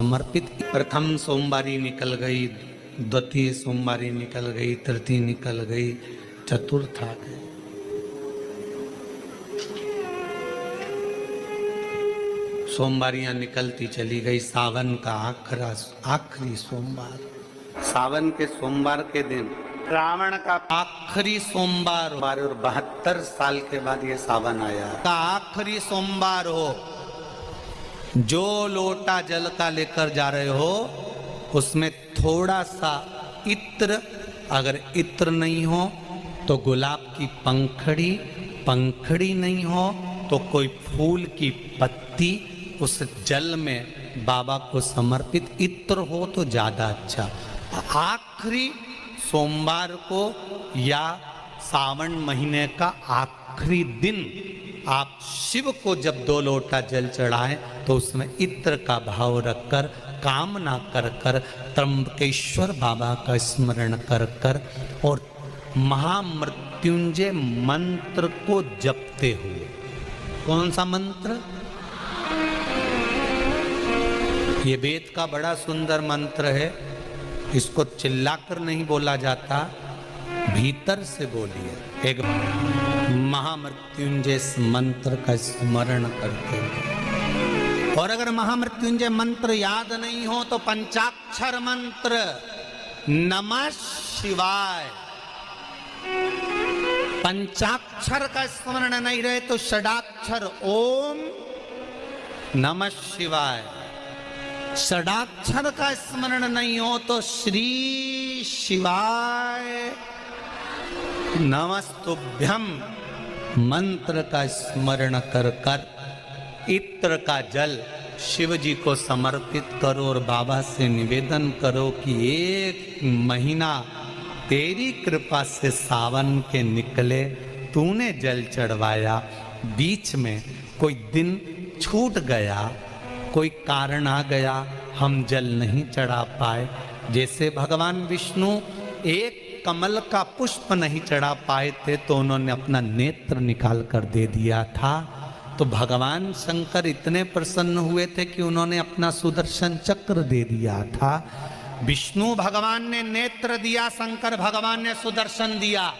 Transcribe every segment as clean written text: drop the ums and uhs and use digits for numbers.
समर्पित। प्रथम सोमवारी निकल गई, द्वितीय सोमवारी निकल गई, तृतीय निकल गई, चतुर्थ आ गई। सोमवारियां निकलती चली गई। सावन का आखिरी सोमवार, सावन के सोमवार के दिन रावण का आखिरी सोमवार और 72 साल के बाद ये सावन आया का आखिरी सोमवार हो। जो लोटा जल का लेकर जा रहे हो उसमें थोड़ा सा इत्र, अगर इत्र नहीं हो तो गुलाब की पंखड़ी, पंखड़ी नहीं हो तो कोई फूल की पत्ती उस जल में बाबा को समर्पित, इत्र हो तो ज्यादा अच्छा। आखिरी सोमवार को या सावन महीने का आखिरी दिन आप शिव को जब 2 लोटा जल चढ़ाएं तो उसमें इत्र का भाव रखकर, कामना कर कर, त्र्यंबकेश्वर बाबा का स्मरण कर कर और महामृत्युंजय मंत्र को जपते हुए। कौन सा मंत्र? ये वेद का बड़ा सुंदर मंत्र है। इसको चिल्लाकर नहीं बोला जाता, भीतर से बोलिए। एक महामृत्युंजय मंत्र का स्मरण करते हैं। और अगर महामृत्युंजय मंत्र याद नहीं हो तो पंचाक्षर मंत्र नमः शिवाय। पंचाक्षर का स्मरण नहीं रहे तो षडाक्षर ओम नमः शिवाय। षडाक्षर का स्मरण नहीं हो तो श्री शिवाय नमस्तुभ्यं मंत्र का स्मरण कर कर इत्र का जल शिव जी को समर्पित करो और बाबा से निवेदन करो कि 1 महीना तेरी कृपा से सावन के निकले, तूने जल चढ़वाया, बीच में कोई दिन छूट गया, कोई कारण आ गया, हम जल नहीं चढ़ा पाए। जैसे भगवान विष्णु एक कमल का पुष्प नहीं चढ़ा पाए थे तो उन्होंने अपना नेत्र निकाल कर दे दिया था। तो भगवान शंकर इतने प्रसन्न हुए थे कि उन्होंने अपना सुदर्शन चक्र दे दिया था। विष्णु भगवान ने नेत्र दिया, शंकर भगवान ने सुदर्शन दिया।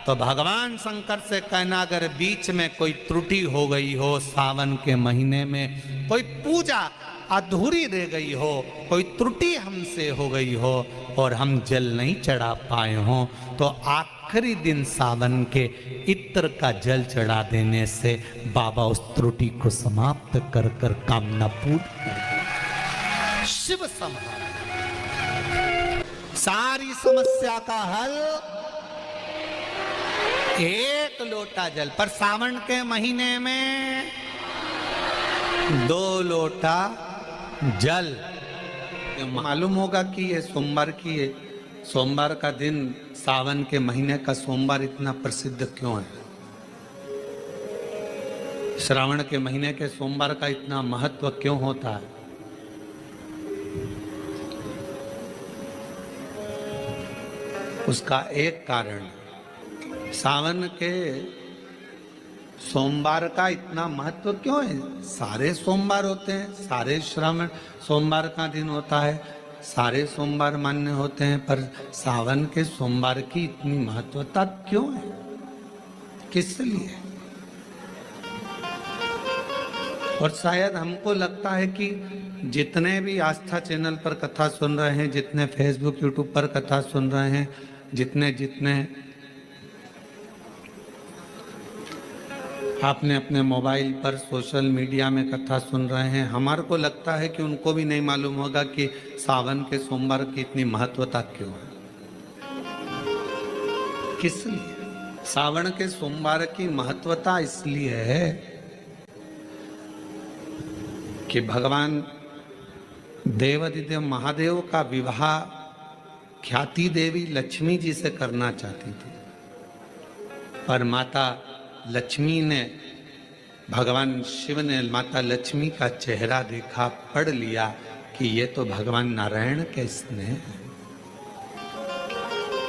तो भगवान शंकर से कहना, अगर बीच में कोई त्रुटि हो गई हो, सावन के महीने में कोई पूजा अधूरी रह गई हो, कोई त्रुटि हमसे हो गई हो और हम जल नहीं चढ़ा पाए हो, तो आखिरी दिन सावन के इत्र का जल चढ़ा देने से बाबा उस त्रुटि को समाप्त कर कर कामना पूर्ण कर शिव संहार, सारी समस्या का हल 1 लोटा जल। पर सावन के महीने में 2 लोटा जल। मालूम होगा कि ये सोमवार की है, सोमवार का दिन सावन के महीने का सोमवार इतना प्रसिद्ध क्यों है? श्रावण के महीने के सोमवार का इतना महत्व क्यों होता है? उसका एक कारण, सावन के सोमवार का इतना महत्व क्यों है? सारे सोमवार होते हैं, सारे श्रावण सोमवार का दिन होता है, सारे सोमवार मान्य होते हैं, पर सावन के सोमवार की इतनी महत्वता क्यों है? किस लिए? और शायद हमको लगता है कि जितने भी आस्था चैनल पर कथा सुन रहे हैं, जितने फेसबुक यूट्यूब पर कथा सुन रहे हैं, जितने आपने अपने मोबाइल पर सोशल मीडिया में कथा सुन रहे हैं, हमारे को लगता है कि उनको भी नहीं मालूम होगा कि सावन के सोमवार की इतनी महत्वता क्यों है। किस लिए? सावन के सोमवार की महत्वता इसलिए है कि भगवान देवाधिदेव महादेव का विवाह ख्याति देवी लक्ष्मी जी से करना चाहती थी, पर माता लक्ष्मी ने, भगवान शिव ने माता लक्ष्मी का चेहरा देखा, पढ़ लिया कि ये तो भगवान नारायण के स्नेह है,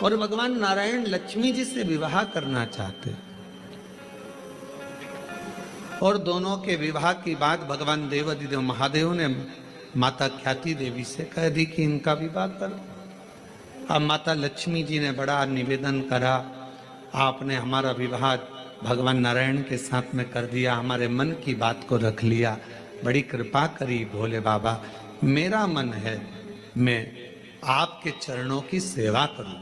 और भगवान नारायण लक्ष्मी जी से विवाह करना चाहते। और दोनों के विवाह की बात भगवान देवाधिदेव महादेव ने माता ख्याति देवी से कह दी कि इनका विवाह करो। अब माता लक्ष्मी जी ने बड़ा निवेदन करा, आपने हमारा विवाह भगवान नारायण के साथ में कर दिया, हमारे मन की बात को रख लिया, बड़ी कृपा करी भोले बाबा। मेरा मन है मैं आपके चरणों की सेवा करूं,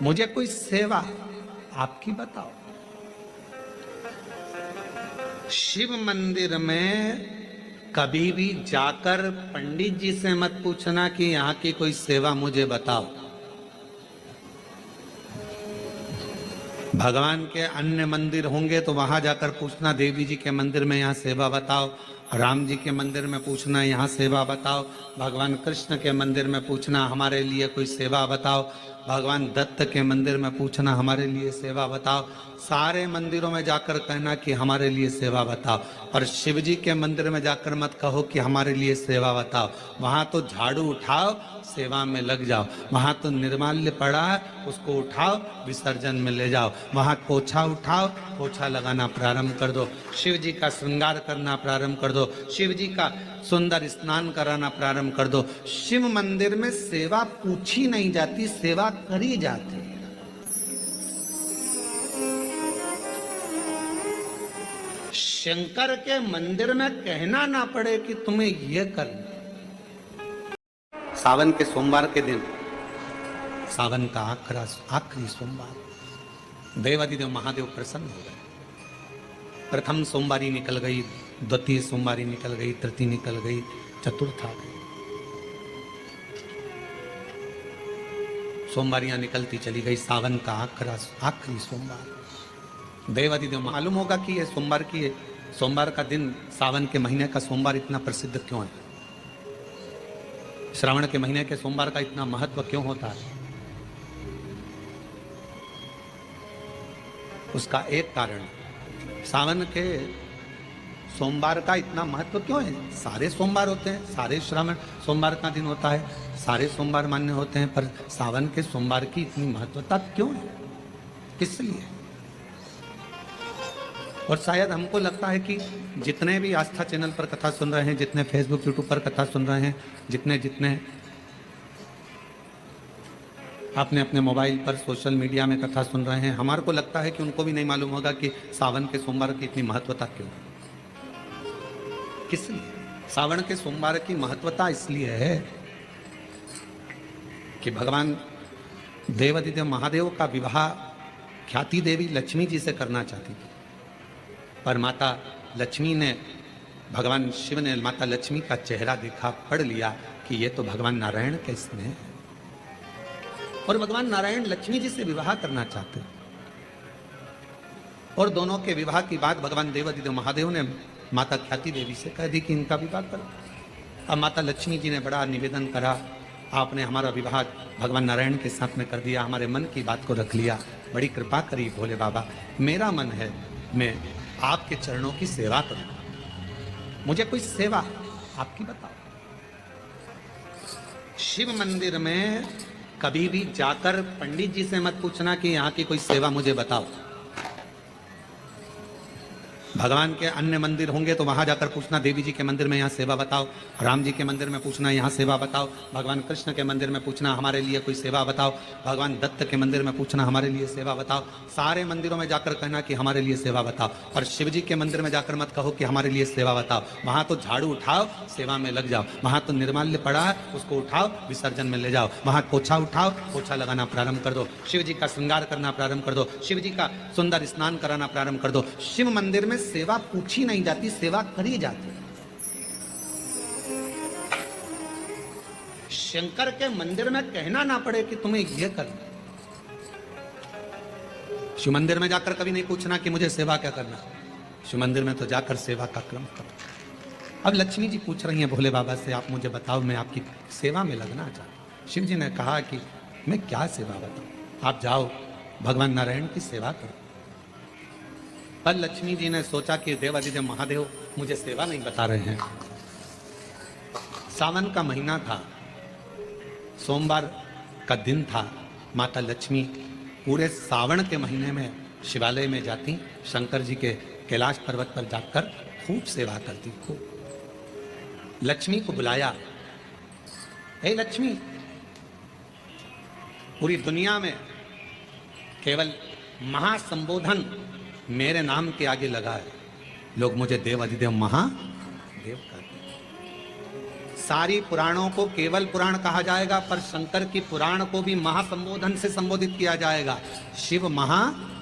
मुझे कोई सेवा आपकी बताओ। शिव मंदिर में कभी भी जाकर पंडित जी से मत पूछना कि यहाँ की कोई सेवा मुझे बताओ। भगवान के अन्य मंदिर होंगे तो वहां जाकर पूछना, देवी जी के मंदिर में यहाँ सेवा बताओ, राम जी के मंदिर में पूछना यहाँ सेवा बताओ, भगवान कृष्ण के मंदिर में पूछना हमारे लिए कोई सेवा बताओ, भगवान दत्त के मंदिर में पूछना हमारे लिए सेवा बताओ। सारे मंदिरों में जाकर कहना कि हमारे लिए सेवा बताओ, और शिव जी के मंदिर में जाकर मत कहो कि हमारे लिए सेवा बताओ। वहां तो झाड़ू उठाओ, सेवा में लग जाओ। वहां तो निर्माल्य पड़ा है, उसको उठाओ, विसर्जन में ले जाओ। वहां पोछा उठाओ, पोछा लगाना प्रारंभ कर दो, शिव जी का श्रृंगार करना प्रारंभ कर दो, शिव जी का सुंदर स्नान कराना प्रारंभ कर दो। शिव मंदिर में सेवा पूछी नहीं जाती, सेवा करी जाती। शंकर के मंदिर में कहना ना पड़े कि तुम्हें यह करना। सावन के सोमवार के दिन, सावन का आखिरी सोमवार, देवादिदेव महादेव प्रसन्न हो गए। प्रथम सोमवारी निकल गई, द्वितीय सोमवारी निकल गई, तृतीय निकल गई, चतुर्थ आ गई। सोमवारियां निकलती चली गई। सावन का आखिरी सोमवार, देवादिदेव मालूम होगा कि ये सोमवार की सोमवार का दिन, सावन के महीने का सोमवार इतना प्रसिद्ध क्यों है, श्रावण के महीने के सोमवार का इतना महत्व क्यों होता है। उसका एक कारण, सावन के सोमवार का इतना महत्व क्यों है। सारे सोमवार होते हैं, सारे श्रावण सोमवार का दिन होता है, सारे सोमवार मान्य होते हैं, पर सावन के सोमवार की इतनी महत्वता क्यों है, किस लिए। और शायद हमको लगता है कि जितने भी आस्था चैनल पर कथा सुन रहे हैं, जितने फेसबुक यूट्यूब पर कथा सुन रहे हैं, जितने अपने अपने मोबाइल पर सोशल मीडिया में कथा सुन रहे हैं, हमारे को लगता है कि उनको भी नहीं मालूम होगा कि सावन के सोमवार की इतनी महत्वता क्यों, किस लिए। सावन के सोमवार की महत्वता इसलिए है कि भगवान देवादिदेव महादेव का विवाह ख्याति देवी लक्ष्मी जी से करना चाहती थी, पर माता लक्ष्मी ने, भगवान शिव ने माता लक्ष्मी का चेहरा देखा, पढ़ लिया कि ये तो भगवान नारायण के स्नेह है, और भगवान नारायण लक्ष्मी जी से विवाह करना चाहते। और दोनों के विवाह की बात भगवान देवादिदेव महादेव ने माता ख्याति देवी से कह दी कि इनका विवाह करो। अब माता लक्ष्मी जी ने बड़ा निवेदन करा, आपने हमारा विवाह भगवान नारायण के साथ में कर दिया, हमारे मन की बात को रख लिया, बड़ी कृपा करी भोले बाबा। मेरा मन है मैं आपके चरणों की सेवा करूं, मुझे कोई सेवा आपकी बताओ। शिव मंदिर में कभी भी जाकर पंडित जी से मत पूछना कि यहाँ की कोई सेवा मुझे बताओ। भगवान के अन्य मंदिर होंगे तो वहां जाकर पूछना, देवी जी के मंदिर में यहाँ सेवा बताओ, राम जी के मंदिर में पूछना यहाँ सेवा बताओ, भगवान कृष्ण के मंदिर में पूछना हमारे लिए कोई सेवा बताओ, भगवान दत्त के मंदिर में पूछना हमारे लिए सेवा बताओ। सारे मंदिरों में जाकर कहना कि हमारे लिए सेवा बताओ, और शिव जी के मंदिर में जाकर मत कहो कि हमारे लिए सेवा बताओ। वहां तो झाड़ू उठाओ, सेवा में लग जाओ। वहां तो निर्माल्य पड़ा है, उसको उठाओ, विसर्जन में ले जाओ। वहां पोछा उठाओ, पोछा लगाना प्रारंभ कर दो, शिव जी का श्रृंगार करना प्रारंभ कर दो, शिव जी का सुंदर स्नान कराना प्रारंभ कर दो। शिव मंदिर में सेवा पूछी नहीं जाती, सेवा करी जाती। शंकर के मंदिर में कहना ना पड़े कि तुम्हें यह करना। शिव मंदिर में जाकर कभी नहीं पूछना कि मुझे सेवा क्या करना, शिव मंदिर में तो जाकर सेवा का क्रम करो। अब लक्ष्मी जी पूछ रही हैं भोले बाबा से, आप मुझे बताओ, मैं आपकी सेवा में लगना चाहता हूं। शिव जी ने कहा कि मैं क्या सेवा बताऊं, आप जाओ भगवान नारायण की सेवा करो। पर लक्ष्मी जी ने सोचा कि देवादिदेव महादेव मुझे सेवा नहीं बता रहे हैं। सावन का महीना था, सोमवार का दिन था। माता लक्ष्मी पूरे सावन के महीने में शिवालय में जाती, शंकर जी के कैलाश पर्वत पर जाकर खूब सेवा करती, खूब। लक्ष्मी को बुलाया, हे लक्ष्मी, पूरी दुनिया में केवल महासंबोधन मेरे नाम के आगे लगा है, लोग मुझे देव अधिदेव महादेव कहते हैं। सारी पुराणों को केवल पुराण कहा जाएगा, पर शंकर की पुराण को भी महासंबोधन से संबोधित किया जाएगा, शिव महादेव।